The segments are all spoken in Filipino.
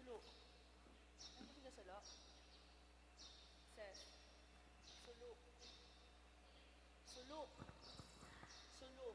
Sulo. Ano ba salo? Ses. Sulo. Sulo. Sulo.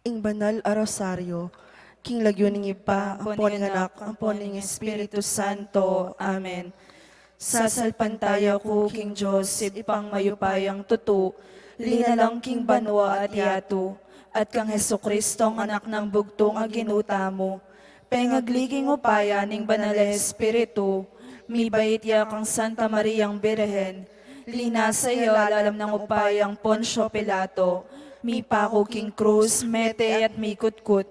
Ing banal a rosaryo, king lagyo ning ipa, ampon ning anak, ampon ning Espiritu Santo. Amen. Sasalpantaya ko, King Joseph, ipang mayupayang tutu, linalang king banwa at yato, at kang Heso Kristong anak ng bugtong aginuta mo. Pengagliging upaya ning banal na Espiritu, mibait ya kang Santa Mariang Birhen, lina sa iyo alam ng upayang Ponsyo Pilato, mi pako king krus, mete at mi kutkut,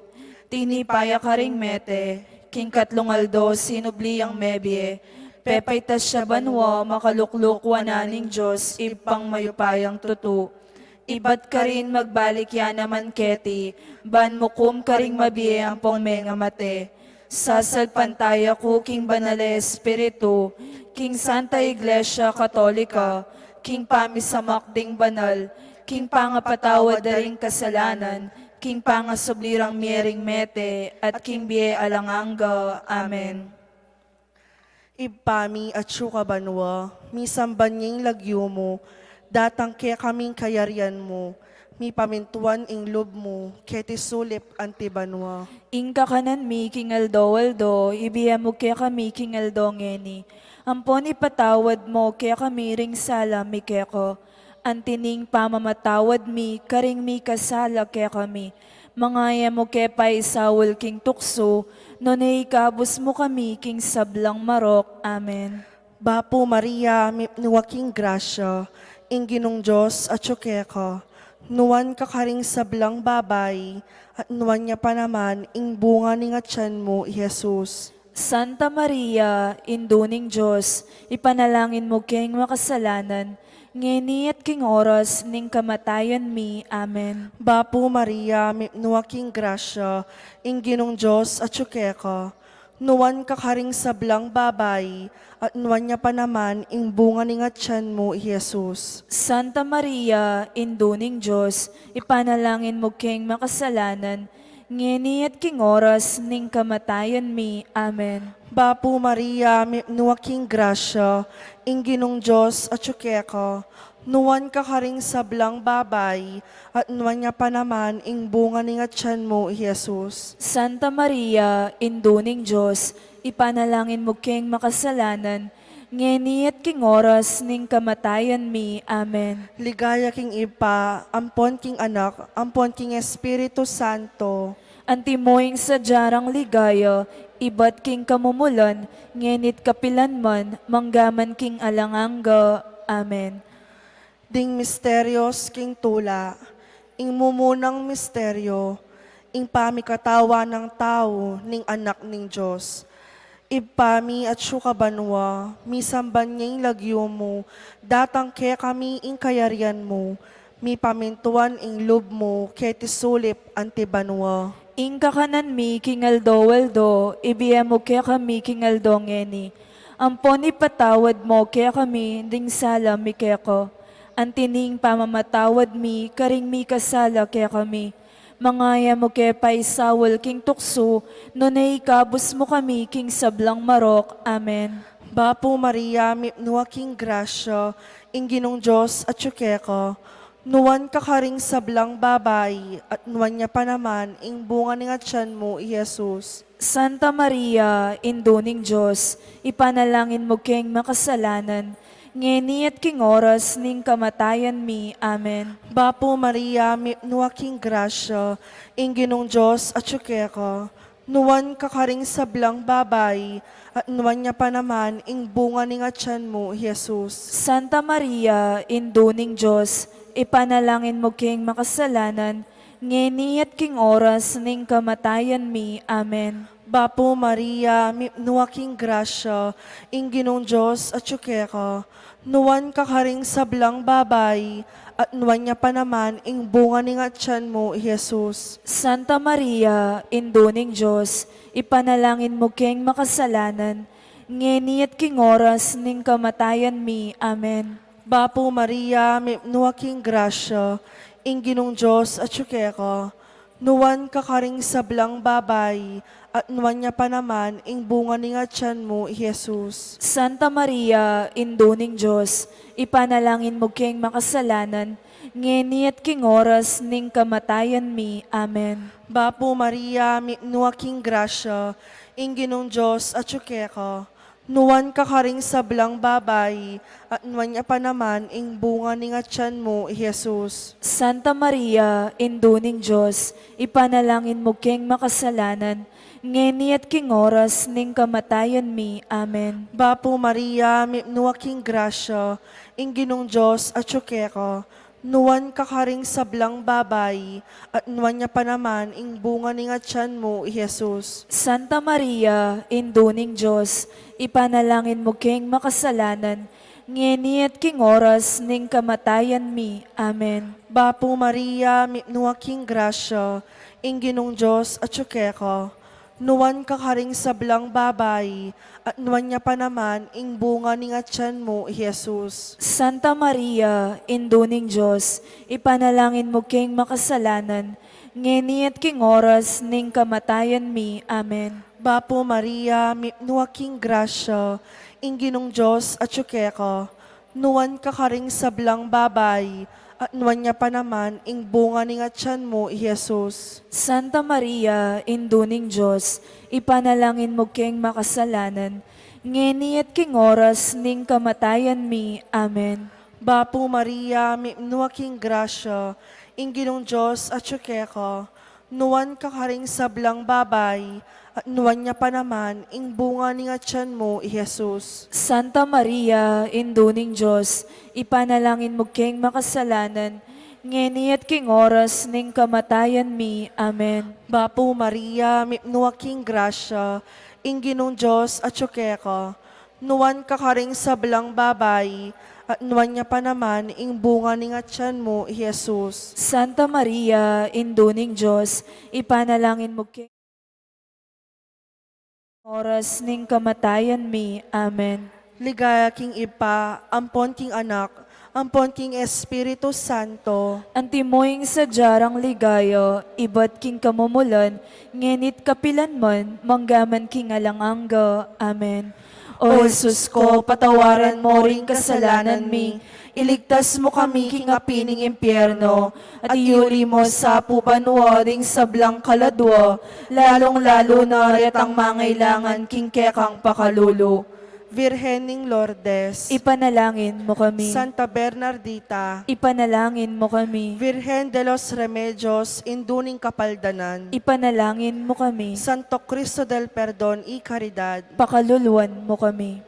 tinipaya ka ring mete, king katlong aldo, sinubli ang mebye, pepaytas siya banwa, makalukluk wananing Diyos, ipang mayupayang tutu. Ibat ka rin magbalik yan naman keti, ban mukum ka ring mabiye ang pong menga mate. Sasalpantaya ko, King Banal Espiritu, King Santa Iglesia Katolika, King Pamisamakding Banal, King Pangapatawad daring kasalanan, King Pangasublirang miering mete, at King Bie Alanganga. Amen. Ibpami at syuka banwa, misamban nging lagyo mo, datang kaya kaming kayarian mo, mi pamintuan ing loob mo, keti sulip antibanwa. Ingka kanan mi king aldo, ibiya mo kaya kami king aldo ngeni. Ampon ipatawad mo kaya kami ring sala mi keko. Antining pamamatawad mi, karing mi kasala kaya kami. Mangaya mo kaya pa isawol king tukso, nonay kabus mo kami king sablang marok. Amen. Bapo Maria, nuwaking grasya, ing ginong Diyos at syukeka, nuwan kakaring sablang babay, at nuwan niya pa naman ing bunga ni nga tiyan mo, Jesus. Santa Maria, induning Diyos, ipanalangin mo king makasalanan, ngeni at king oras ning kamatayan mi. Amen. Bapo Maria, nuwaking grasya, ing ginong Diyos at syukeka, nuwan kakaring sablang babay, at nuwan niya pa naman ing bunga ni nga tiyan mo, Jesus. Santa Maria, induning Diyos, ipanalangin mo king makasalanan, ngeni at king oras ning kamatayan mi. Amen. Bapo Maria, nuwaking grasya, ing ginong Diyos at syukeka, nuwan kakaring sablang babay, at nuwan niya pa naman ing bunga ni nga tiyan mo, Jesus. Santa Maria, induning Diyos, ipanalangin mo king makasalanan, ngeni at king oras ning kamatayan mi. Amen. Ligaya king ipa, ampon king anak, ampon king Espiritu Santo. Antimoing sa jarang ligaya, ibat king kamumulan, ngenit kapilan man, manggaman king alanganga. Amen. Ding misteryos king tula, ing mumunang misteryo, ing pamikatawa ng tao, ning anak ning Diyos. Ipami at syukabanwa, misamban ngayong lagyo mo, datang kaya kami ing kayarian mo, mi pamintuan ing loob mo, kaya tisulip antibanwa. Ingka kanan mi king aldo, ibiya mo kaya kami king aldo ngeni. Ampon ipatawad mo kaya kami, ding sala mi kaya ko. Antining pamamatawad mi, karing mi kasala kaya kami. Mangaya mo ke paisawal king tukso, nunay kabus mo kami king sablang marok. Amen. Bapo Maria, mipnua king grasya, inginong Diyos at syukeko, nuwan kakaring sablang babay, at nuwan niya pa naman, ing bunga ng atyan mo, Jesus. Santa Maria, Induning Diyos, ipanalangin mo king makasalanan, ngeni at king oras ning kamatayan mi. Amen. Bapo Maria, mipnua king grasya, inginong Diyos at syukeko, nuwan kakaring sablang babay, at nuwan niya pa naman, ing bunga ng atyan mo, Jesus. Santa Maria, Induning Diyos, ipanalangin mo king makasalanan, ngeni at king oras ning kamatayan mi. Amen. Bapo Maria, mipnua king grasya, inginong Diyos at syukeko, nuwan kakaring sablang babay, at nuwan niya pa naman, ing bunga ng atyan mo, Jesus. Santa Maria, Induning Diyos, ipanalangin mo king makasalanan, ngeni at king oras ning kamatayan mi. Amen. Bapo Maria, mipnua king grasya, inginong Diyos at syukeko, nuwan kakaring sablang babay, at nuwan niya pa naman, ing bunga ng atyan mo, Jesus. Santa Maria, Induning Diyos, ipanalangin mo king makasalanan, ngeni at king oras ning kamatayan mi. Amen. Bapo Maria, mipnua king grasya, inginong Diyos at syukeko, nuwan kakaring sablang babay, at nuwan niya pa naman, ing bunga ng atyan mo, Jesus. Santa Maria, Induning Diyos, ipanalangin mo king makasalanan, ngeni at king oras ning kamatayan mi. Amen. Bapo Maria, mipnua king grasya, inginong Diyos at syukeko, nuwan kakaring sablang babay, at nuwan niya pa naman, ing bunga ng atyan mo, Jesus. Santa Maria, Induning Diyos, ipanalangin mo king makasalanan, ngeni at king oras ning kamatayan mi. Amen. Bapo Maria, mipnua king grasya, inginong Diyos at syukeko, nuwan kakaring sablang babay, at nuwan niya pa naman, ing bunga ng atyan mo, Jesus. Santa Maria, Induning Diyos, ipanalangin mo king makasalanan, ngeni at king oras ning kamatayan mi. Amen. Bapo Maria, mipnua king grasya, inginong Diyos at syukeko, nuwan kakaring sablang babay, at nuwan niya pa naman, ing bunga ng atyan mo, Jesus. Santa Maria, Induning Diyos, ipanalangin mo king makasalanan, ngeni at king oras ning kamatayan mi. Amen. Bapo Maria, mipnua king grasya, inginong Diyos at syukeko, nuwan kakaring sablang babay, at nuwan niya pa naman, ing bunga ng atyan mo, Jesus. Santa Maria, Induning Diyos, ipanalangin mo king makasalanan, ngeni at king oras ning kamatayan mi. Amen. Bapo Maria, mipnua king grasya, inginong Diyos at syukeko, nuwan kakaring sablang babay, at nuwan niya pa naman, ing bunga ng atyan mo, Jesus. Santa Maria, Induning Diyos, ipanalangin mo king oras ning kamatayan mi. Amen. Ligaya king Ipa, ampon king anak, ampon king Espiritu Santo, Antimoing sa jarang ligayo, iba't king kamumulan, ngenit kapilan man, manggaman king alangangga. Amen. O Jesus ko, patawaran mo ring kasalanan mi, iligtas mo kami king apining impyerno, at iuli mo sa pupanwading sablang kaladwa, lalong-lalo na retang mangailangan king kekang pakalulu. Virhening Lourdes, Ipanalangin mo kami. Santa Bernardita, Ipanalangin mo kami. Virgen de los Remedios, Induning Kapaldanan, Ipanalangin mo kami. Santo Cristo del Perdón y Caridad, Pakaluluan mo kami.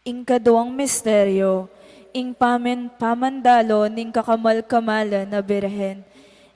Ingkaduang misteryo, ing pamandalo ning kakamal-kamalan na birhen.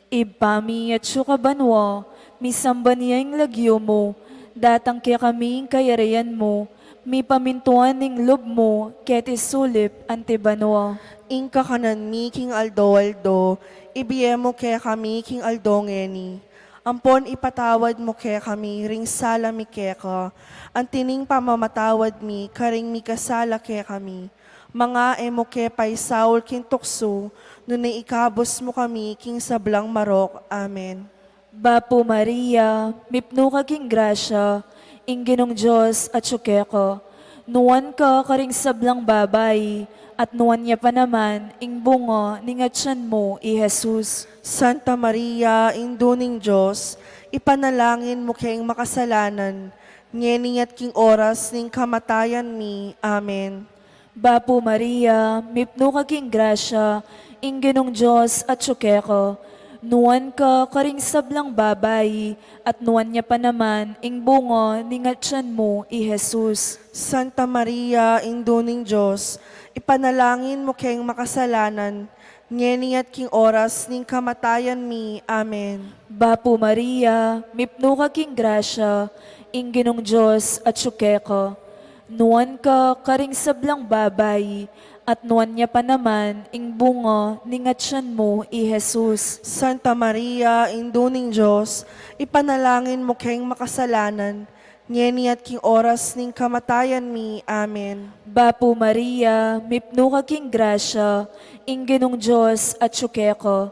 Ibpami at syukabanwa, misamba niya yung lagyo mo, datang kaya kami yung kayarayan mo, mi pamintuan ning loob mo, ket isulip antibanwa. Inka kanan mi king aldo, ibiyemo kaya kami king aldongeni. Ampon ipatawad mo kaya kami, ring sala mi kaya ka. Antining pamamatawad mi, karing mi kasala kaya kami. Mga emo kaya pay Saul king tukso, nunay ikabos mo kami king sablang marok. Amen. Bapo Maria, mipno ka king grasya, ing Diyos at syukeko. Nuwan ka karing sablang babay, at nuwan niya pa naman, ing bungo, ningatsan mo, i Jesus. Santa Maria, Induning Diyos, ipanalangin mo kayong makasalanan, ngeningat king oras ning kamatayan mi. Amen. Bapo Maria, mipno ka king grasya, ing Diyos at syukeko. Nuwan ka karing sablang babay, at nuwan niya pa naman, ing bungo, ningatsan mo, i Jesus. Santa Maria, Induning Diyos, ipanalangin mo kayong makasalanan, ngeningat king oras ning kamatayan mi. Amen. Bapo Maria, mipno ka king grasya, ing Diyos at syukeko. Nuwan ka karing sablang babay, at nuwan niya pa naman, ing bungo, ningatsan mo, i Jesus. Santa Maria, Induning Diyos, ipanalangin mo kayong makasalanan, ngeningat king oras ning kamatayan mi. Amen. Bapo Maria, mipno ka king grasya, ing Diyos at syukeko.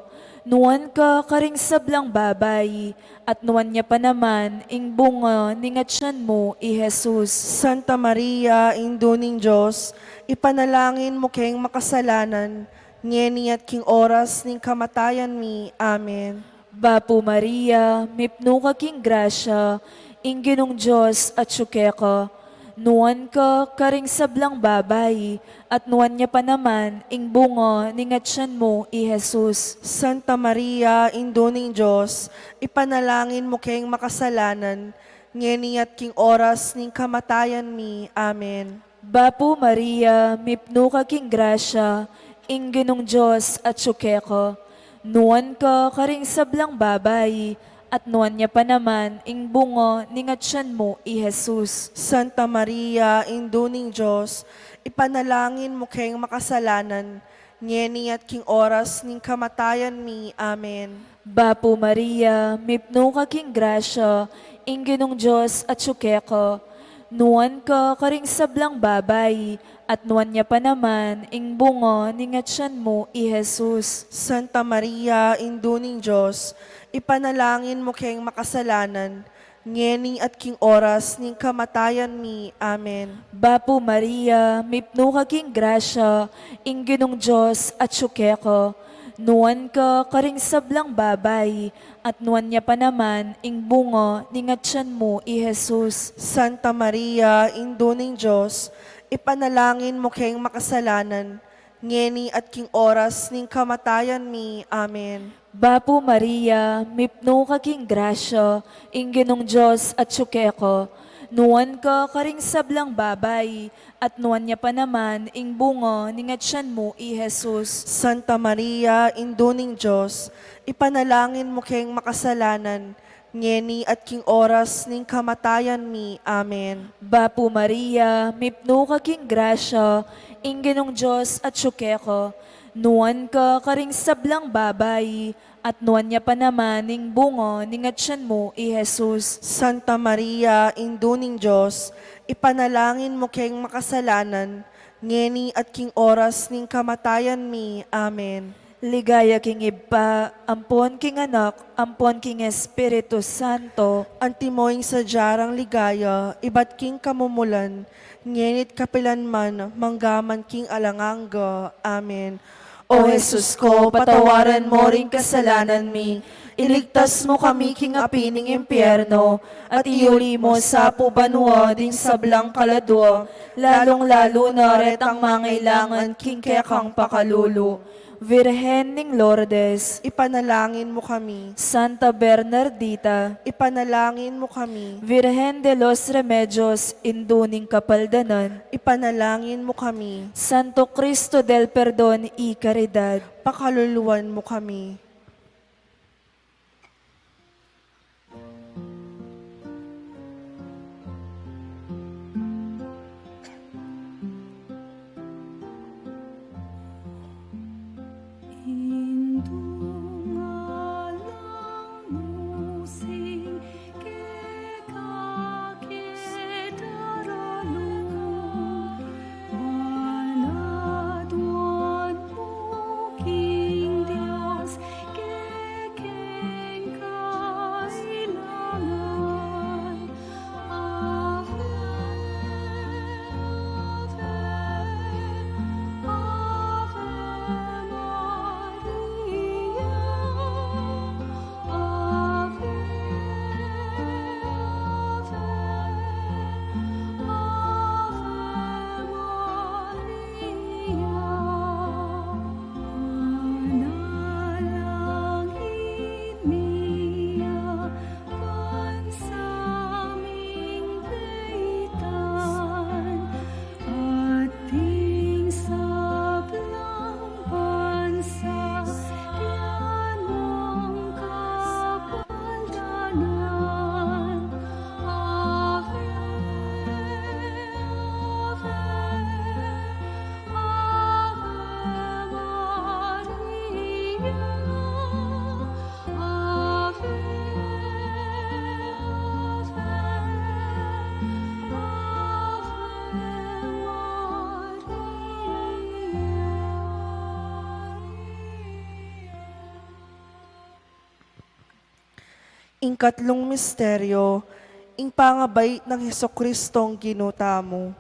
Nuwan ka karing sablang babay, at nuwan niya pa naman, ing bungo, ningatsan mo, i Jesus. Santa Maria, Induning Diyos, ipanalangin mo kayong makasalanan, ngeningat king oras ning kamatayan mi. Amen. Bapo Maria, mipno ka king grasya, ing Diyos at syukeko. Nuwan ka karing sablang babay, at nuwan niya pa naman, ing bungo, ningatsan mo, i Jesus. Santa Maria, Induning Diyos, ipanalangin mo kayong makasalanan, ngeningat king oras ning kamatayan mi. Amen. Bapo Maria, mipno ka king grasya, ing Diyos at syukeko. Nuwan ka karing sablang babay, at nuwan niya pa naman, ing bungo, ningatsan mo, i Jesus. Santa Maria, Induning Diyos, ipanalangin mo kayong makasalanan, ngeningat king oras ning kamatayan mi. Amen. Bapo Maria, mipno ka king grasya, ing Diyos at syukeko. Nuwan ka karing sablang babay, at nuwan niya pa naman, ing bungo, ningatsan mo, i Jesus. Santa Maria, Induning Diyos, ipanalangin mo kayong makasalanan, ngeni at king oras ning kamatayan mi. Amen. Bapo Maria, mipno ka king grasya, ing Diyos at syukeko. Nuwan ka karing sablang babay, at nuwan niya pa naman, ing bungo, ningatsan mo, i Jesus. Santa Maria, Induning Diyos, ipanalangin mo kayong makasalanan, ngeni at king oras ning kamatayan mi. Amen. Bapo Maria, mipno ka king grasya, ing Diyos at syukeko. Nuwan ka karing sablang babay, at nuwan niya pa naman, ing bungo, ningatsan mo, i Jesus. Santa Maria, Induning Diyos, ipanalangin mo kayong makasalanan, ngeni at king oras ning kamatayan mi. Amen. Bapo Maria, mipno ka king grasya, ing Diyos at syukeko. Nuwan ka karing sablang babay, at nuwan niya pa naman, ing bungo, ningatsan mo, i Jesus. Santa Maria, Induning Diyos, ipanalangin mo kayong makasalanan, ngeni at king oras ning kamatayan mi. Amen. Ligaya king iba, ampon king anak, ampon king Espiritu Santo. Antimoing sa jarang ligaya, iba't king kamumulan, ngenit kapilanman, manggaman king alanganga. Amen. O Jesus ko, patawaran mo ring kasalanan mi. Iligtas mo kami king apining impyerno, at iuli mo sa pubanwa ding sablang kaladwa, lalong-lalo na retang mangailangan king kekang pakalulu. Virhen ning Lourdes, ipanalangin mo kami. Santa Bernardita, Ipanalangin mo kami. Virhen de los Remedios, induning kapaldanan, Ipanalangin mo kami. Santo Cristo del Perdon y Caridad, Pakaluluwan mo kami. Musing kekake daralungan, banatuan mo King Diyos, kekeng kailangan. Ave, Ave, Ave Maria. Manalangin niya pansaming daytan, ating sablang bansa, yan ang kapaldanan. Ave, Ave, Ikatlong misteryo, ing pangabay ng Hesukristong ginutamo.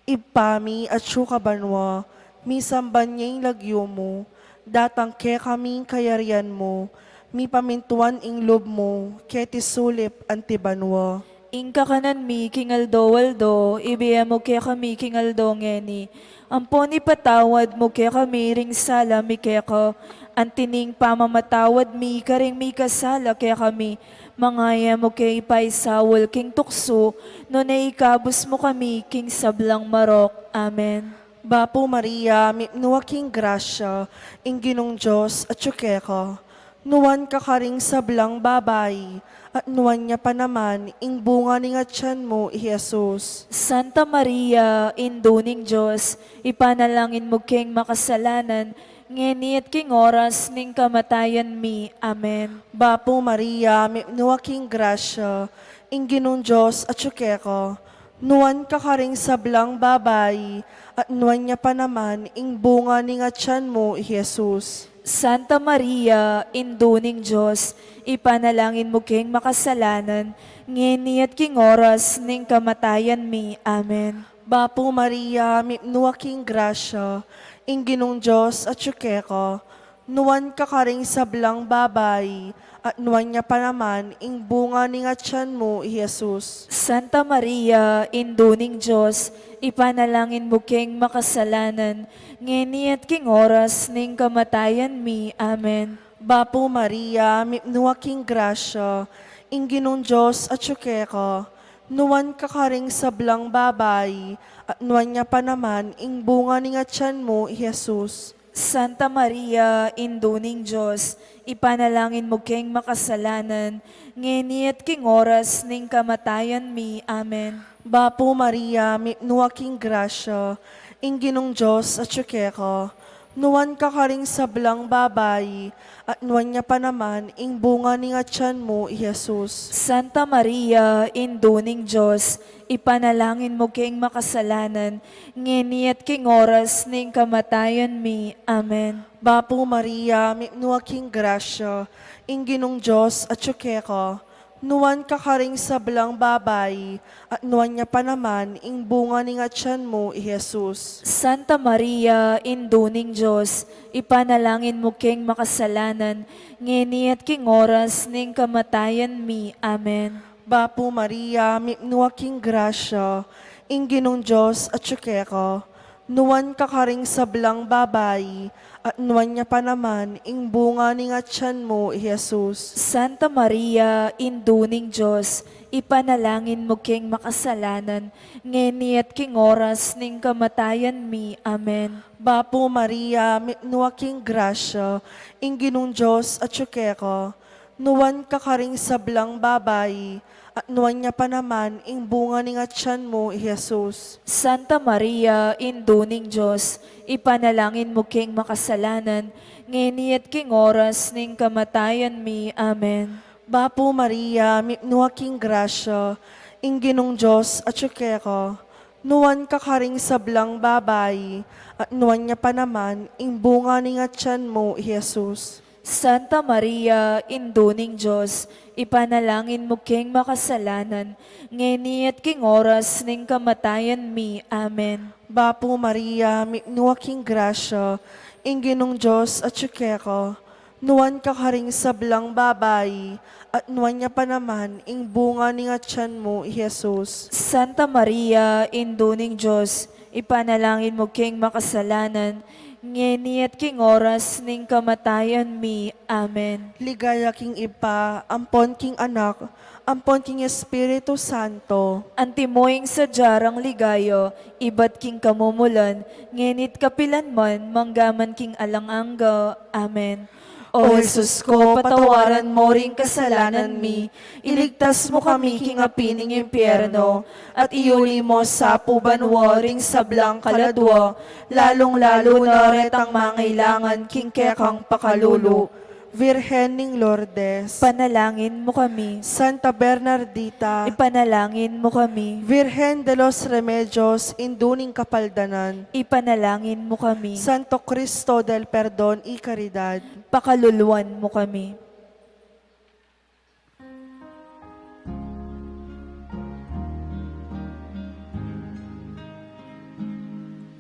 Ipami at syukabanwa, misamban niya'y lagyo mo, datang ke kaming kayarian mo, mi pamintuan ing lob mo, keti sulip antibanwa. Inka kanan mi kingaldo waldo, ibiyam mo kaya kami kingaldo ngeni. Amponi patawad mo kaya kami ring sala mi kaya ko, antining pamamatawad mi karing mi kasala kaya kami. Mangaya mo kay ipaisawol king tukso, no na ikabos mo kami king sablang marok. Amen. Bapo Maria, mipnuwa king grasya, ing ginong Diyos at syukeka, nuwan ka karing sablang babay, at nuwan niya pa naman, ing bunga ni nga tiyan mo, Jesus. Santa Maria, induning Diyos, ipanalangin mo king makasalanan, ngeni at king oras ning kamatayan mi. Amen. Bapo Maria, mipnuwa king grasya, ing ginong Diyos at syukeka, nuwan ka karing sablang babay, at nuwan niya pa naman, ing bunga ni nga tiyan mo, Jesus. Santa Maria, induning Diyos, ipanalangin mo king makasalanan, ngeni at king oras ning kamatayan mi. Amen. Bapo Maria, mipnuwa king grasya, ing ginong Diyos at syukeka, nuwan ka karing sablang babay, at nuwan niya pa naman, ing bunga ni nga tiyan mo, Jesus. Santa Maria, induning Diyos, ipanalangin mo king makasalanan, ngeni at king oras ning kamatayan mi. Amen. Bapo Maria, mipnuwa king grasya, ing ginong Diyos at syukeka, nuwan ka karing sablang babay, at nuwan niya pa naman, ing bunga ni nga tiyan mo, Jesus. Santa Maria, induning Diyos, ipanalangin mo king makasalanan, ngeni at king oras ning kamatayan mi. Amen. Bapo Maria, mipnuwa king grasya, ing ginong Diyos at syukeka, nuwan ka karing sablang babay, at nuwan niya pa naman, ing bunga ni nga tiyan mo, Jesus. Santa Maria, induning Diyos, ipanalangin mo king makasalanan, ngeni at king oras ning kamatayan mi. Amen. Bapo Maria, mipnuwa king grasya, ing ginong Diyos at syukeka, nuwan ka karing sablang babay, at nuwan niya pa naman, ing bunga ni nga tiyan mo, Jesus. Santa Maria, induning Diyos, ipanalangin mo king makasalanan, ngeni at king oras ning kamatayan mi. Amen. Bapo Maria, mipnuwa king grasya, ing ginong Diyos at syukeka, nuwan kakaring sablang babayi, at nuwan niya pa naman, ing bunga ni nga tiyan mo, Jesus. Santa Maria, induning Diyos, ipanalangin mo king makasalanan, ngeni at king oras ning kamatayan mi. Amen. Bapo Maria, nuwaking grasya, ing ginong Diyos at syukeko, nuwan kakaring sablang babayi, at nuwan niya pa naman, ing bunga ni nga tiyan mo, Jesus. Santa Maria, induning Diyos, ipanalangin mo king makasalanan, ngeni at king oras ning kamatayan mi. Amen. Bapo Maria, nuwaking grasya, ing ginong Diyos at syukeko, nuwan kakaring sablang babayi, at nuwan niya pa naman, ing bunga ni nga tiyan mo, Jesus. Santa Maria, induning Diyos, ipanalangin mo king makasalanan, ngeni at king oras ning kamatayan mi. Amen. Bapo Maria, nuwaking grasya, ing ginong Diyos at syukeko, nuwan kakaring sablang babayi, at nuwan niya pa naman, ing bunga ni nga tiyan mo, Jesus. Santa Maria, induning Diyos, ipanalangin mo king makasalanan, ngeni at king oras ning kamatayan mi. Amen. Ligaya king ipa, ampon king anak, ampon king Espiritu Santo. Antimoing sa jarang ligayo, ibat king kamumulan, ngenit kapilan man, manggaman king alangangga. Amen. O Jesus ko, patawaran mo ring kasalanan mi, iligtas mo kami king apining impyerno, at iuli mo sa pubanwa ring sablang kaladwa, lalong-lalo na retang mangailangan king kekang pakalulu. Virhen ning Lourdes, Panalangin mo kami, Santa Bernardita, ipanalangin mo kami, Virgen de los Remedios, induning kapaldanan, ipanalangin mo kami, Santo Cristo del Perdón y Caridad, pakaluluan mo kami.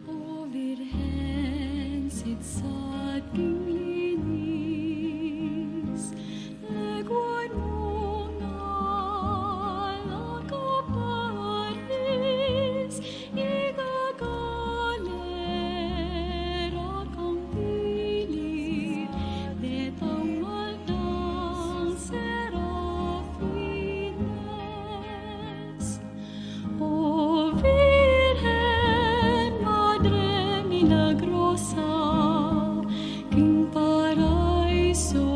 O Virgen, sitsat king linis, leguan mo nga lakaparis, igagalera kang pilit, detang maldang serafines. O Virgen, Madre Milagrosa, King Paraiso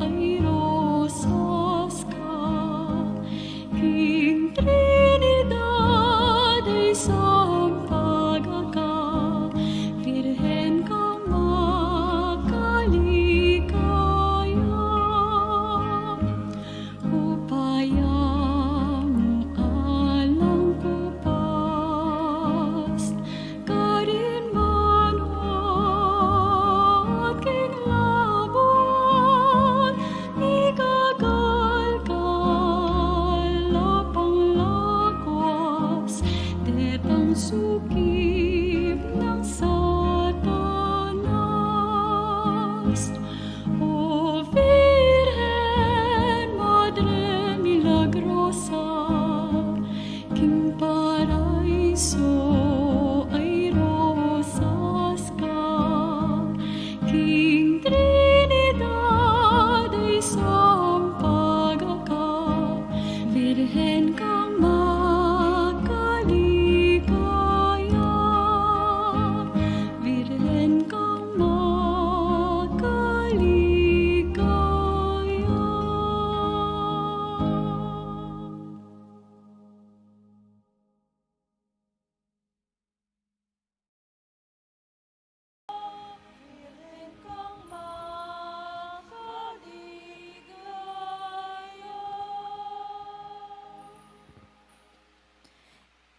ay rosas ka, King Trinidad ay sampaga ka, Virgen kang makaligaya. Upayang alang kupas, karin manot king labot, igagalgal lapang lakwas, detang sukib ng Satanas. O Virgen, Madre Milagrosa, King Paraiso ay rosas ka, King Trinidad ay sampaga ka, Virgen kang makaligaya, Virgen kang makaligaya.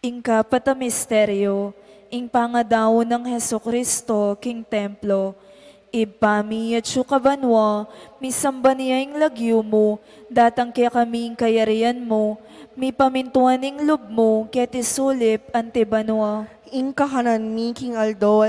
Ingkapat a misteryo, ing pangadaw ng Heso Kristo, king templo, ipami at syukabanwa, misamba niya ing lagyo mo, datang kaya kaming kayarian mo, mi pamintuan ing lub mo, ket isulip antibanwa. ing kahanan mi king Aldo,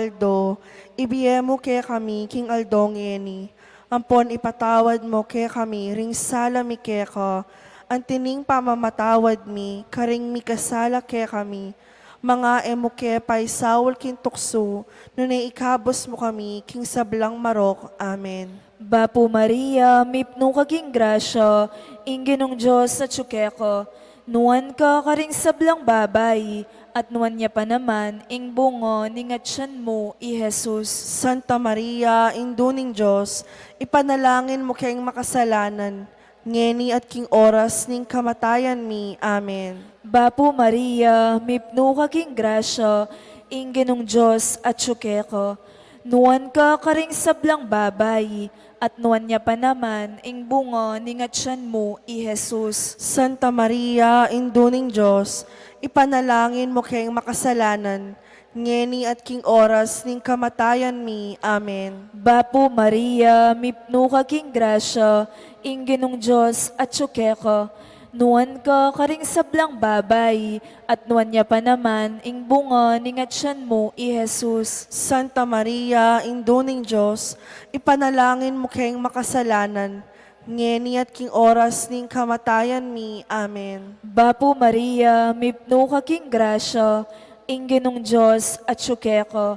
ibiyemo kaya kami king Aldo ngeni, ampon ipatawad mo kaya kami, ring sala mi kaya ka, antining pamamatawad mi, karing mi kasala kaya kami, Mga emuke pay sawol kin tukso, nunay ikabos mo kami, king sablang marok. Amen. Bapo Maria, mipno kaging grasya, ingginong Diyos sa tsukeko. Nuan ka karing sablang babay, at nuan niya pa naman, ing bungo, ningatsyan mo, i Jesus. Santa Maria, induning Diyos, ipanalangin mo kayong makasalanan, ngeni at king oras ning kamatayan mi. Amen. Bapo Maria, mipno kaging grasya, ingginong Diyos at tsukeko. Nuan ka karing sablang babay, at nuan niya pa naman, ing bungo, ningatsyan mo, i Jesus. Santa Maria, induning Diyos, ipanalangin mo kayong makasalanan, ngeni at king oras ning kamatayan mi. Amen. Bapo Maria, mipno kaging grasya, ingginong Diyos at tsukeko. Nuan ka karing sablang babay, at nuan niya pa naman, ing bungo, ningatsyan mo, i Jesus. Santa Maria, induning Diyos, ipanalangin mo kayong makasalanan, ngeni at king oras ning kamatayan mi. Amen. Bapo Maria, mipno kaging grasya, ingginong Diyos at tsukeko.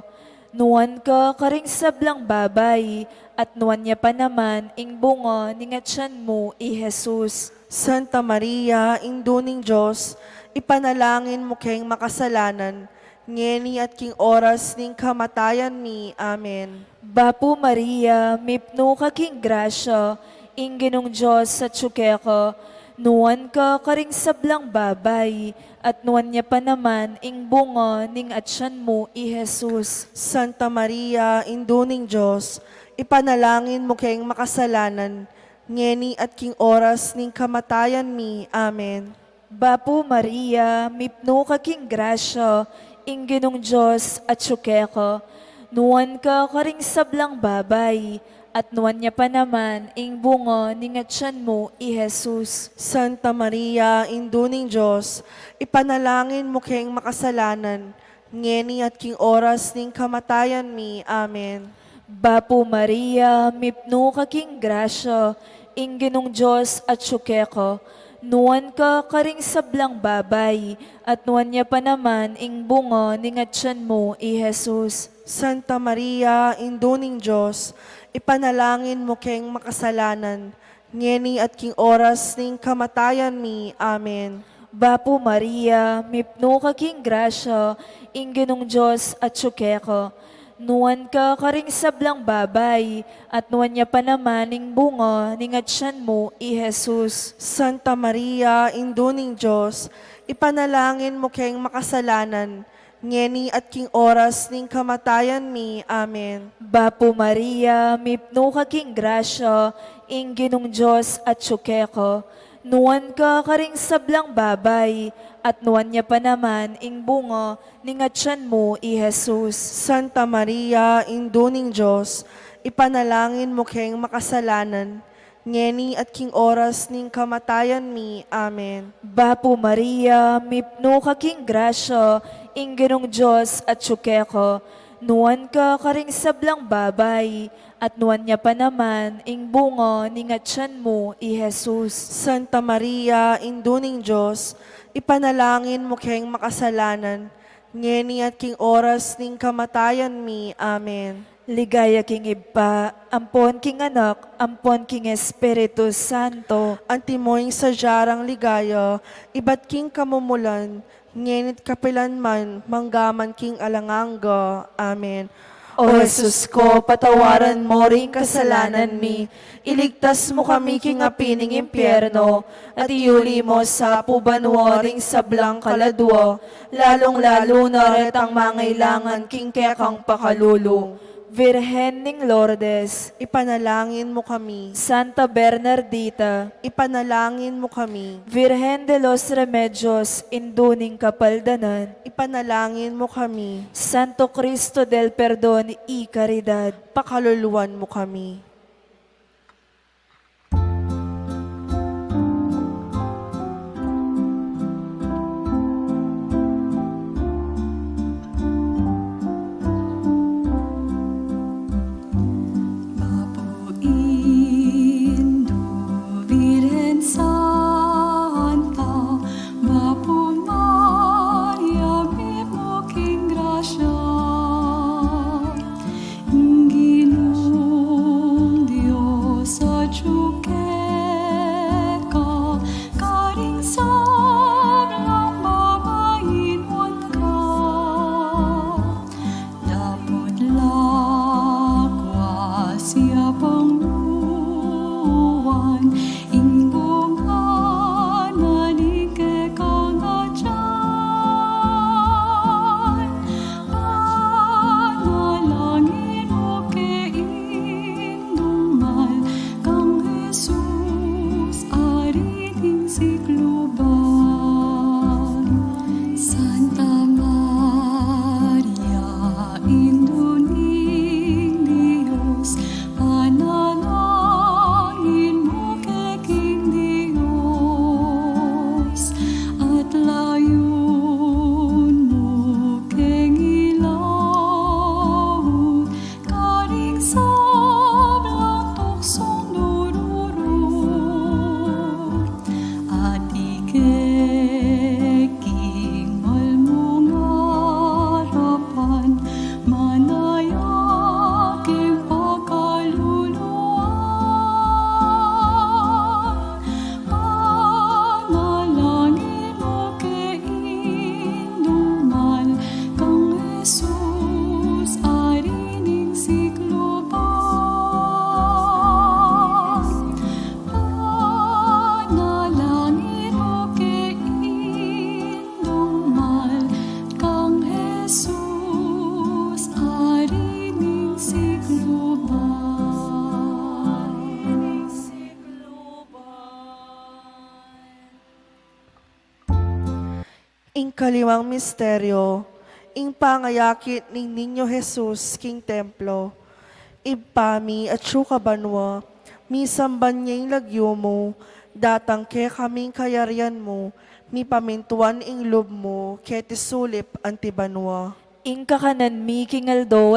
Nuan ka karing sablang babay, at nuan niya pa naman, ing bungo, ningatsyan mo, i Jesus. Santa Maria, induning Diyos, ipanalangin mo kayong makasalanan, ngeni at king oras ning kamatayan mi. Amen. Bapo Maria, mipno kaging grasya, ingginong Diyos sa tsukeko. Nuan ka karing sablang babay, at nuan niya pa naman, ing bungo, ning atsyan mo, i Jesus. Santa Maria, induning Diyos, ipanalangin mo kayong makasalanan, ngeni at king oras ning kamatayan mi. Amen. Bapo Maria, mipno kaging grasya, ingginong Diyos at tsukeko. Nuan ka karing sablang babay, at nuan niya pa naman, ing bungo, ningatsyan mo, i Jesus. Santa Maria, induning Diyos, ipanalangin mo kayong makasalanan, ngeni at king oras ning kamatayan mi. Amen. Bapo Maria, mipno kaging grasya, ingginong Diyos at tsukeko. Nuan ka karing sablang babay, at nuan niya pa naman, ing bungo, ningatsyan mo, i Jesus. Santa Maria, induning Diyos, ipanalangin mo kayong makasalanan, ngeni at king oras ning kamatayan mi. Amen. Bapo Maria, mipno kaging grasya, ingginong Diyos at tsukeko. Nuan ka karing sablang babay, at nuan niya pa naman, ing bungo, ningatsyan mo, i Jesus. Santa Maria, induning Diyos, ipanalangin mo kayong makasalanan, ngeni at king oras ning kamatayan mi. Amen. Bapo Maria, mipno kaging grasya, ingginong Diyos at tsukeko. Nuan ka karing sablang babay, at nuan niya pa naman, ing bungo, ningatsyan mo, i Jesus. Santa Maria, induning Diyos, ipanalangin mo kayong makasalanan, ngeni at king oras ning kamatayan mi. Amen. Bapo Maria, mipno kaging grasya, ingginong Diyos at tsukeko. Nuan ka karing sablang babay, at nuan niya pa naman, ing bungo, ningatsyan mo, i Jesus. Santa Maria, induning Diyos, ipanalangin mo kayong makasalanan, ngeni at king oras ning kamatayan mi. Amen. Ligaya king iba, ampon king anak, ampon king Espiritu Santo. Antimoing sa jarang ligaya, iba't king kamumulan, ngenit kapilanman, manggaman king alanganga. Amen. O Jesus ko, patawaran mo ring kasalanan mi, iligtas mo kami king apining impyerno, at iuli mo sa pubanwaring sablang kaladwa, lalong-lalo na retang mangailangan king kekang pakalulong. Virhen ning Lourdes, Ipanalangin mo kami. Santa Bernardita, Ipanalangin mo kami. Virgen de los Remedios, induning kapaldanan, Ipanalangin mo kami. Santo Cristo del Perdón y Caridad, Pakaluluwan mo kami. Indo Virgen Santa, Maria Bimo Ing kalimang misteryo, ing pangayakit ni Ninyo Jesus king templo, ibpami at banwa, misamban niya ing lagyo mo, datang ke kaming kayarian mo, mi pamintuan ing loob mo, keti sulip antibanwa. Ing kakanan mi kingaldo,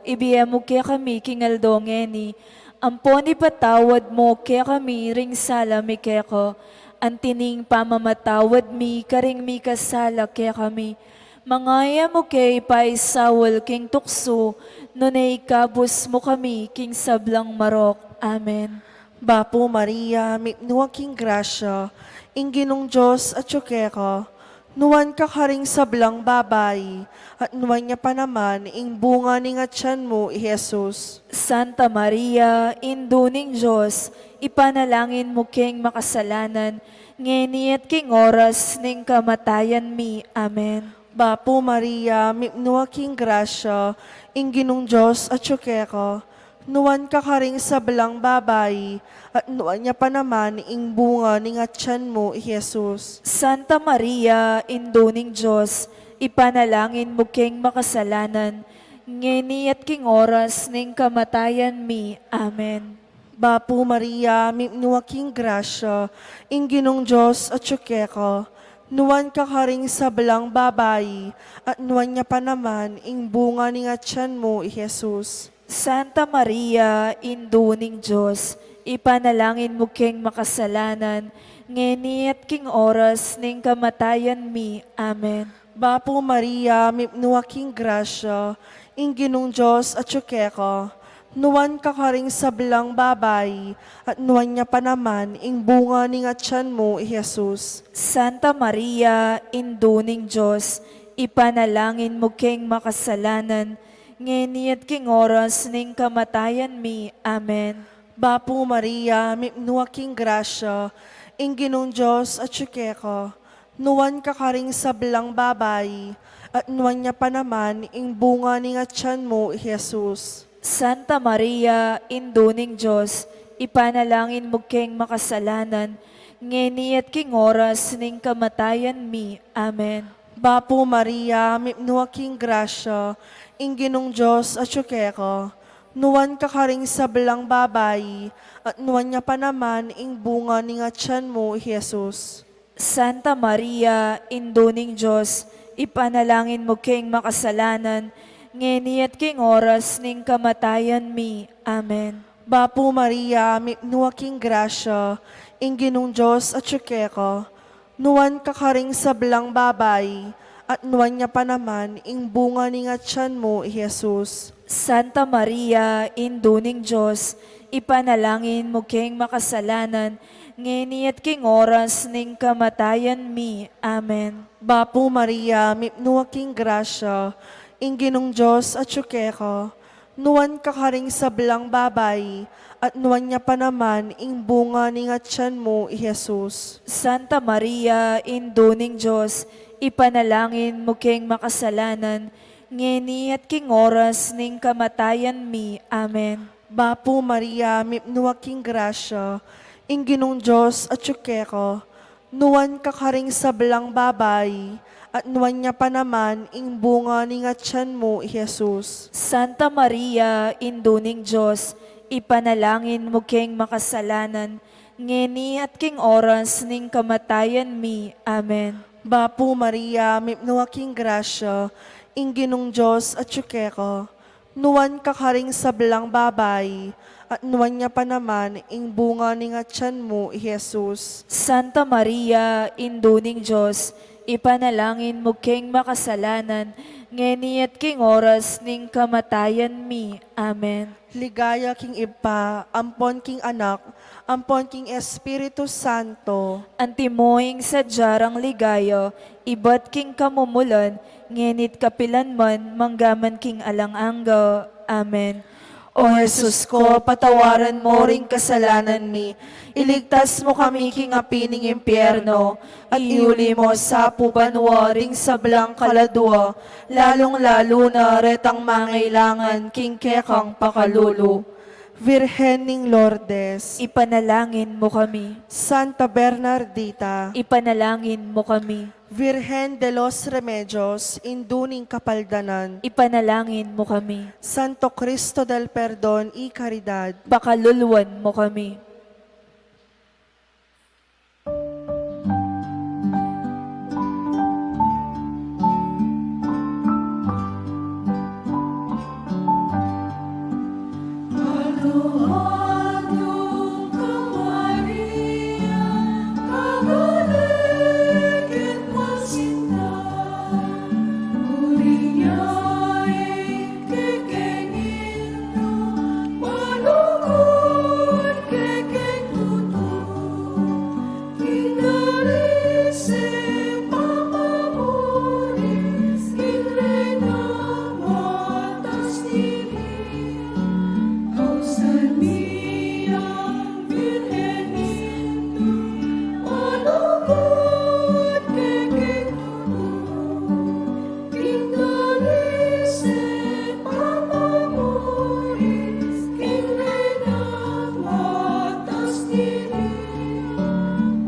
ibiyemo kaya kami kingaldo ngeni. Amponi patawad mo kaya kami ring sala mi keko. Antining pamamatawad mi karing mi kasala kaya kami. Mangaya mo kay paisawal king tukso, nunay kabus mo kami king sablang marok. Amen. Bapo Maria, mipnuwa king grasya, ing ginong Diyos at ka, nuwan ka karing sablang babay, at nuwan niya pa naman, ing bunga ning atyan mo, Jesus. Santa Maria, induning Diyos, ipanalangin mo king makasalanan, ngeni at king oras ning kamatayan mi. Amen. Bapo Maria, mipnuwa king grasya, ing ginong Diyos at ka, nuwan ka karing sablang babay, at nuwan niya pa naman, ing bunga ning atyan mo, Jesus. Santa Maria, induning Diyos, ipanalangin mo king makasalanan, ngeni at king oras ning kamatayan mi. Amen. Bapo Maria, mipnuwa king grasya, ing ginong Diyos at ka, nuwan ka karing sablang babay, at nuwan niya pa naman, ing bunga ning atyan mo, Jesus. Santa Maria, induning Diyos, ipanalangin mo king makasalanan, ngeni at king oras ning kamatayan mi. Amen. Bapo Maria, mipnuwa king grasya, ing ginong Diyos at ka, nuwan ka karing sablang babay, at nuwan niya pa naman, ing bunga ning atyan mo, Jesus. Santa Maria, induning Diyos, ipanalangin mo king makasalanan, ngeni at king oras ning kamatayan mi. Amen. Bapo Maria, mipnuwa king grasya, ing ginong Diyos at ka, nuwan ka karing sablang babay, at nuwan niya pa naman, ing bunga ning atyan mo, Jesus. Santa Maria, induning Diyos, ipanalangin mo king makasalanan, ngeni at king oras ning kamatayan mi. Amen. Bapo Maria, mipnuwa king grasya, ing ginong Diyos at ka, nuwan ka karing sablang babay, at nuwan niya pa naman, ing bunga ning atyan mo, Jesus. Santa Maria, induning Diyos, ipanalangin mo king makasalanan, ngeni at king oras ning kamatayan mi. Amen. Bapo Maria, mipnuwa king grasya, ing ginong Diyos at ka, nuwan ka karing sablang babay, at nuwan niya pa naman, ing bunga ning atyan mo, Jesus. Santa Maria, induning Diyos, ipanalangin mo king makasalanan, ngeni at king oras ning kamatayan mi. Amen. Bapo Maria, mipnuwa king grasya, ing ginong Diyos at ka, nuwan ka karing sablang babay, at nuwan niya pa naman, ing bunga ning atyan mo, Jesus. Santa Maria, induning Diyos, ipanalangin mo king makasalanan, ngeni at king oras ning kamatayan mi. Amen. Bapo Maria, mipnuwa king grasya, ing ginong Diyos at ka, nuwan ka karing sablang babay, at nuwan niya pa naman, ing bunga ning atyan mo, Jesus. Santa Maria, induning Diyos, ipanalangin mo king makasalanan, ngeni at king oras ning kamatayan mi. Amen. Bapo Maria, mipnuwa king grasya, ing ginong Diyos at ka, nuwan ka karing sablang babay, at nuwan niya pa naman, ing bunga ning atyan mo, Jesus. Santa Maria, induning Diyos, ipanalangin mo king makasalanan, ngeni at king oras ning kamatayan mi. Amen. Ligaya king Ipa, ampon king Anak, ampon king Espiritu Santo. Antimoing sa jarang ligayo, ibat king kamumulan, ngenit kapilan man, manggaman king alang-angga. Amen. O Jesus ko, patawaran mo ring kasalanan mi. Iligtas mo kami king apining impyerno, at iuli mo sa pubanwa ring sablang kaladwa, lalong-lalo na retang mangailangan king kekang pakalulu. Virhen ning Lourdes, ipanalangin mo kami. Santa Bernardita, Ipanalangin mo kami. Virgen de los Remedios, induning kapaldanan, Ipanalangin mo kami. Santo Cristo del Perdón y Caridad, Pakaluluwan mo kami. Aduh ka Maria, kagaligid masinta, uriyain kekengin no, malugod kekeng tutu, kinalisip pamamuris, kinrena matas diri. Kausan miyang birhenito, malugod kekeng tutu, kinalisip pamamuris, kinrena matas diri.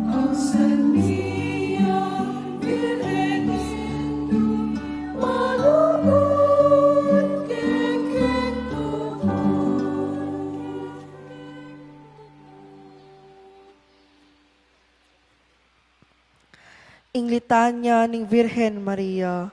Kausan miyang birhenito, malugod kekeng tutu. ing litanya ning Virhen Maria,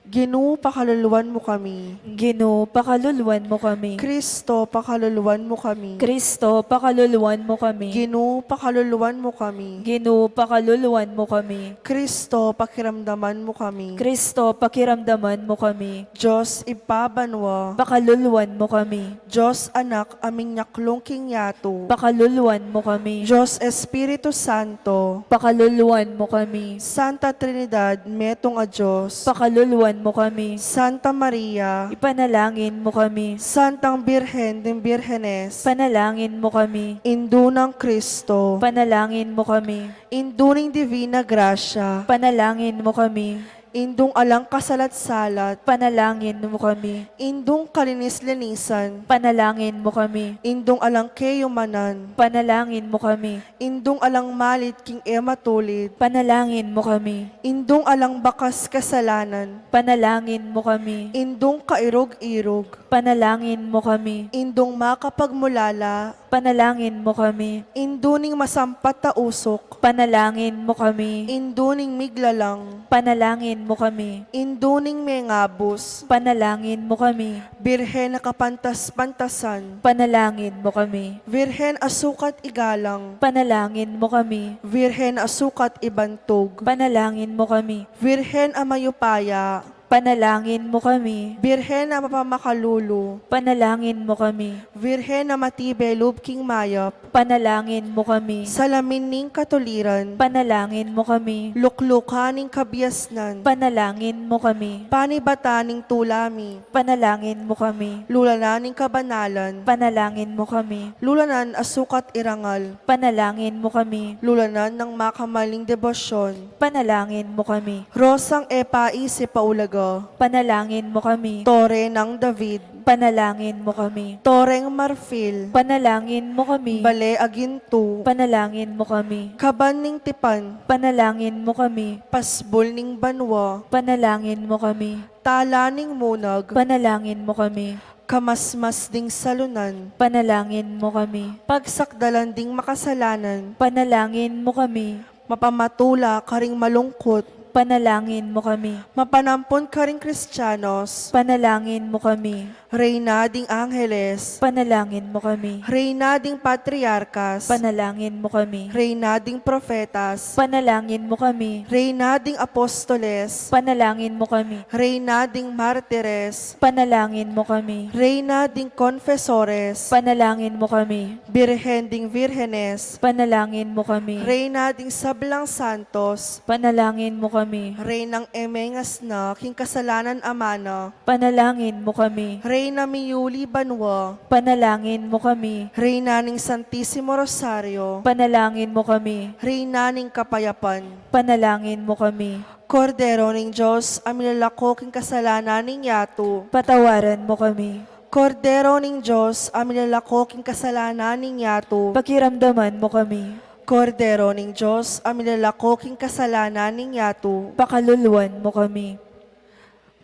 Ginoo pakaluluwan mo kami, Ginoo, pakaluluwan mo kami. Kristo pakaluluwan mo kami, Kristo, pakaluluwan mo kami. Ginoo pakaluluwan mo kami, Ginoo, pakaluluwan mo kami. Kristo pakiramdaman mo kami, Kristo, pakiramdaman mo kami. Diyos ipabanwa, Pakaluluwan mo kami. Diyos anak aming nyaklong kingyato, Pakaluluwan mo kami. Diyos Espiritu Santo, Pakaluluwan mo kami. Santa Trinidad, metong a Diyos, Pakaluluwan mo kami. Santa Maria, Ipanalangin mo kami. Santang Birhen din Birhenes, Panalangin mo kami. Indunang Kristo, Panalangin mo kami. Induning Divina Gracia, Panalangin mo kami. Indung alang kasalat-salat, Panalangin mo kami. Indung kalinis-linisan, Panalangin mo kami. Indung alang keyumanan, Panalangin mo kami. Indung alang malit king ematulid, Panalangin mo kami. Indung alang bakas kasalanan, Panalangin mo kami. Indung kairog-irog, Panalangin mo kami. Indung makapagmulala, Panalangin mo kami. Induning masampat ta usok, Panalangin mo kami. Induning miglalang, Panalangin mo kami. Induning mengabos, Panalangin mo kami. Birhen na kapantas-pantasan, Panalangin mo kami. Virhen asukat igalang, Panalangin mo kami. Virhen asukat ibantog, Panalangin mo kami. Virhen amayupaya, Panalangin mo kami. Birhen na mapamakalulu, Panalangin mo kami. Virhen na matibe lubking mayap, Panalangin mo kami. salamin ning katuliran, Panalangin mo kami. luklukaning kabiasnan, Panalangin mo kami. panibataning tulami, Panalangin mo kami. lulananing kabanalan, Panalangin mo kami. lulanan asukat irangal, Panalangin mo kami. lulanan ng makamaling debosyon, Panalangin mo kami. rosang epai si paulaga, Panalangin mo kami. tore ng David, Panalangin mo kami. toreng marfil, Panalangin mo kami. bale aginto, Panalangin mo kami. kaban ning tipan, Panalangin mo kami. pasbol ning banwa, Panalangin mo kami. tala ning munag, Panalangin mo kami. kamasmas ding salunan, Panalangin mo kami. pagsakdalan ding makasalanan, Panalangin mo kami. mapamatula karing malungkot, Panalangin mo kami. mapanampon karing Kristiyanos, Panalangin mo kami. reyna ding angeles, Panalangin mo kami. reyna ding patriarkas, Panalangin mo kami. reyna ding profetas, Panalangin mo kami. reyna ding apostoles, Panalangin mo kami. reyna ding martires, Panalangin mo kami. reyna ding confesores, Panalangin mo kami. birhen ding virgenes, Panalangin mo kami. reyna ding sablang santos, Panalangin mo kami. reynang emengas na king kasalanan amana, Panalangin mo kami. reyna miyuli banwa, Panalangin mo kami. reyna ning Santissimo Rosario, Panalangin mo kami. reyna ning kapayapan, Panalangin mo kami. Kordero ning Diyos, amin lalako king kasalanan ning yato, Patawaran mo kami. Kordero ning Diyos, amin lalako king kasalanan ning yato. Pakiramdaman mo kami. Kordero ning Diyos, amin lalako king kasalanan ning yato. Pakaluluan mo kami.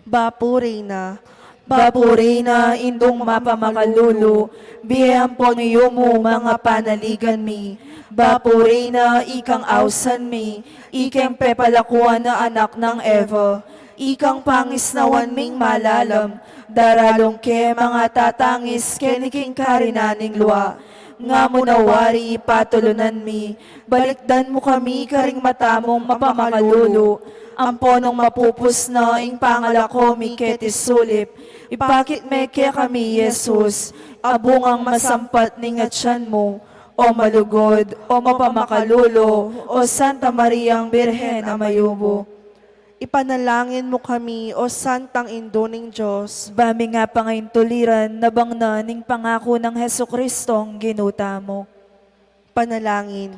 Bapuri na. Bapuri na indong mapamakalulu, biyayang po niyo mo mga panaligan mi. Bapuri na ikang ausan mi, ikang pepalakuan na anak ng Eva. Ikang pangisnawan ming malalam, daralong ke mga tatangis keniking karinaning luwa. Nga mo nawari patulunan mi, balikdan mo kami karing matamong mapamakalulu. Amponong mapupus na ing pangalako mi sulip. Ipakit me kaya kami, Jesus, abungang masampat ning atyan mo, o malugod, o mapamakalulo, o Santa Mariang Birhen na mayubo. Ipanalangin mo kami, O Santang Indo ning Diyos. Bami nga pangayon tuliran, nabang na ning pangako ng Heso Kristong ginuta mo. Panalangin.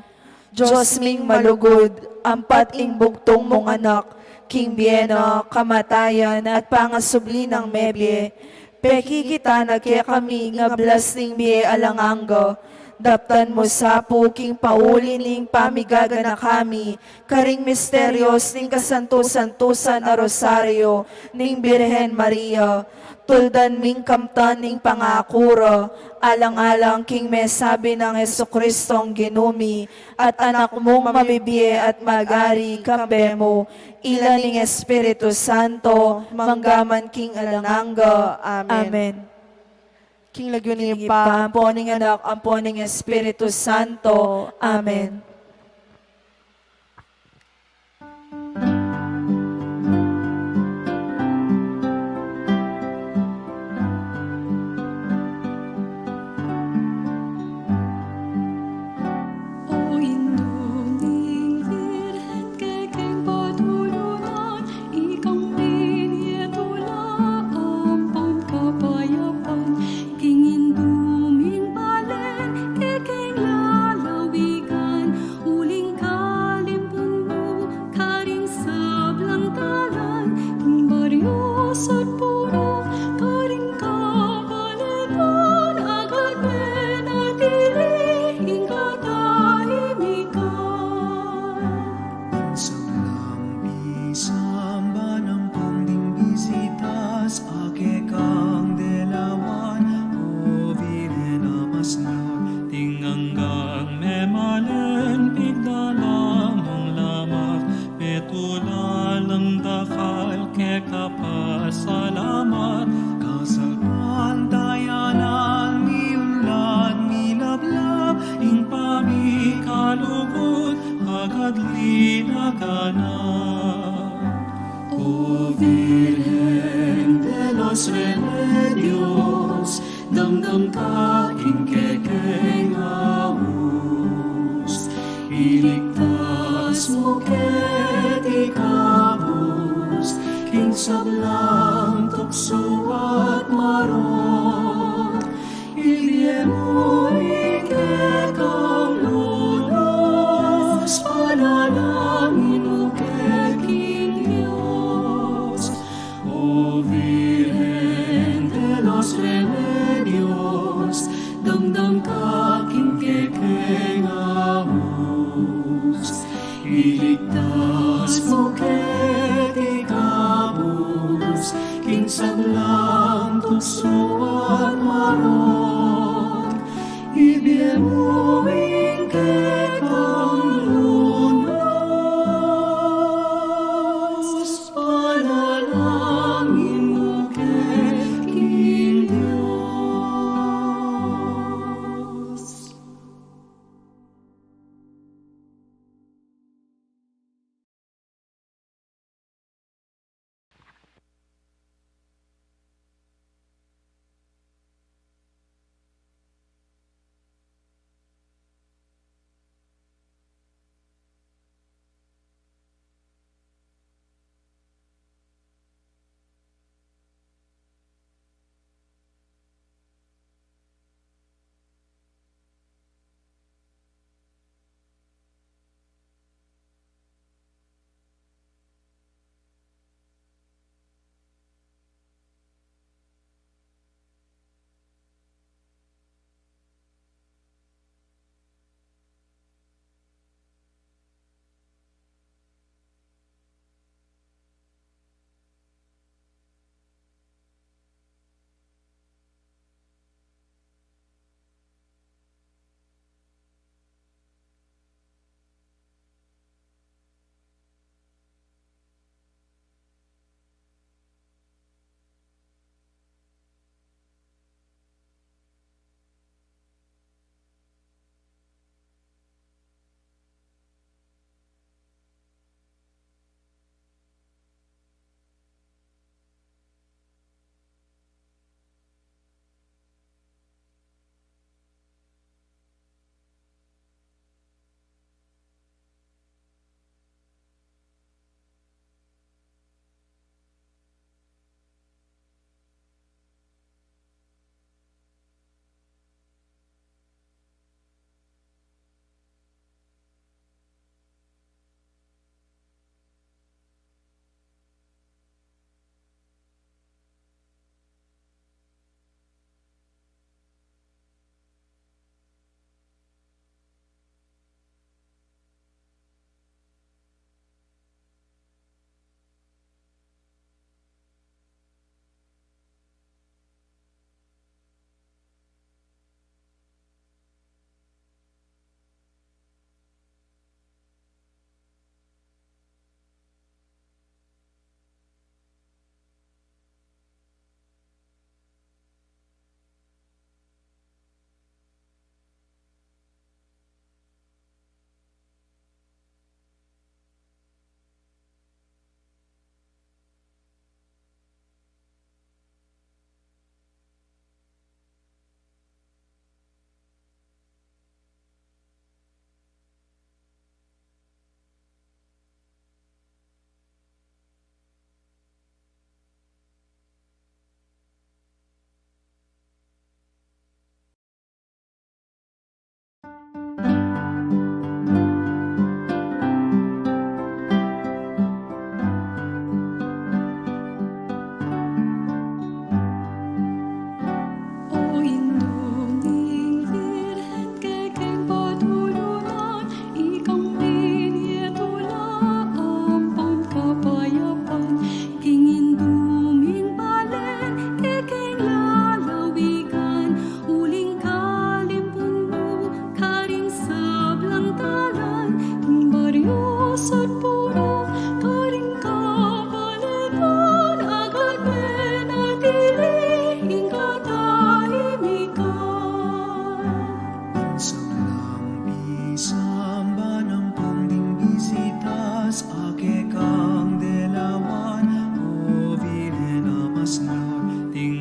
Diyos ming malugod, ampat ing bugtong mong anak, king biena, kamatayan, at pangasubli ng mebye. Peki kita na kaya kami nga blas ning biye alanganga. Daptan mo sa puking pauli ning pamigaga na kami, karing misteryos ning kasanto-santusan na rosaryo, ning Birhen Maria. Tuldan ming kamtan ning pangakura, alang-alang king mesabi ng Heso Kristong ginumi, at anak mong mabibiye at magari kambe mo, ilan ning Espiritu Santo, manggaman king alanganga. Amen. Amen. King lagyo ni Pa, amponing anak, amponing Espiritu Santo. Amen. O induning Birhen kekeng patulunan, ikang pinietula ampon kapayapan. King induming balen kekeng lalawigan, uling kalimpun mo karing sablang talan. King Marius at puro karing kabaletan, agad menatili ing katahimikan. Saglampi samba ng pangding bisitas, ake kang delawan, o Virgen Amasnag, tinganggang memalen, pigdalamang lamak, petulalang dakal, ke kapasalamat, kasalpan dayanan, miunlad, milablab, ing pamikalugod, agad linaganap. O Virgen de los Remedios, damdam ka king kekeng awus, iligtas mo ket ikabus, king sablang tukso at marot, ibigay mo ikekang lulos, panalangin mo keking Diyos. O Virgen de los Remedios, damdam ka king kekeng awus, iligtas mo ket ikabus, king sablang tukso at marot, ibigay mo ikekang lunos, panalangin mo keking Diyos.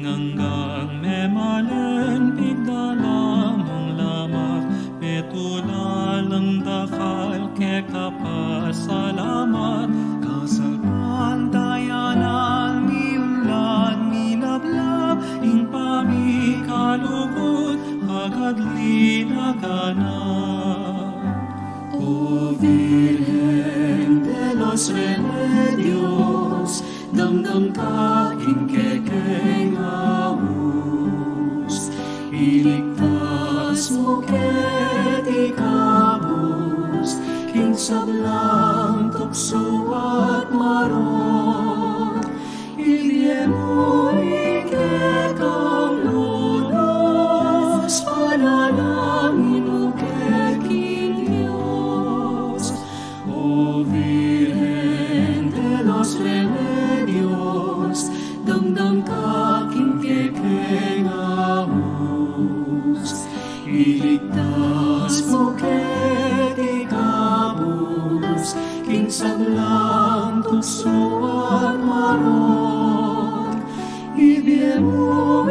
hanggang memalen pigdalamong lamak petulalang dakal ke kapasalamat kasalpan dayanan miulat minablab ing pamikalugod agad linaganap. O Virgen de los Remedios, damdam ka king kekengaus, iligtas mo ket ikabus, king sablang tukso at maron, ibigay mo ikekang lulos, panalangin mo keking Diyos. O Virgen de los Remedios, damdam ka king kekengaus, iligtas mo ket ikabus, king sablang tukso at maron, ibigay mo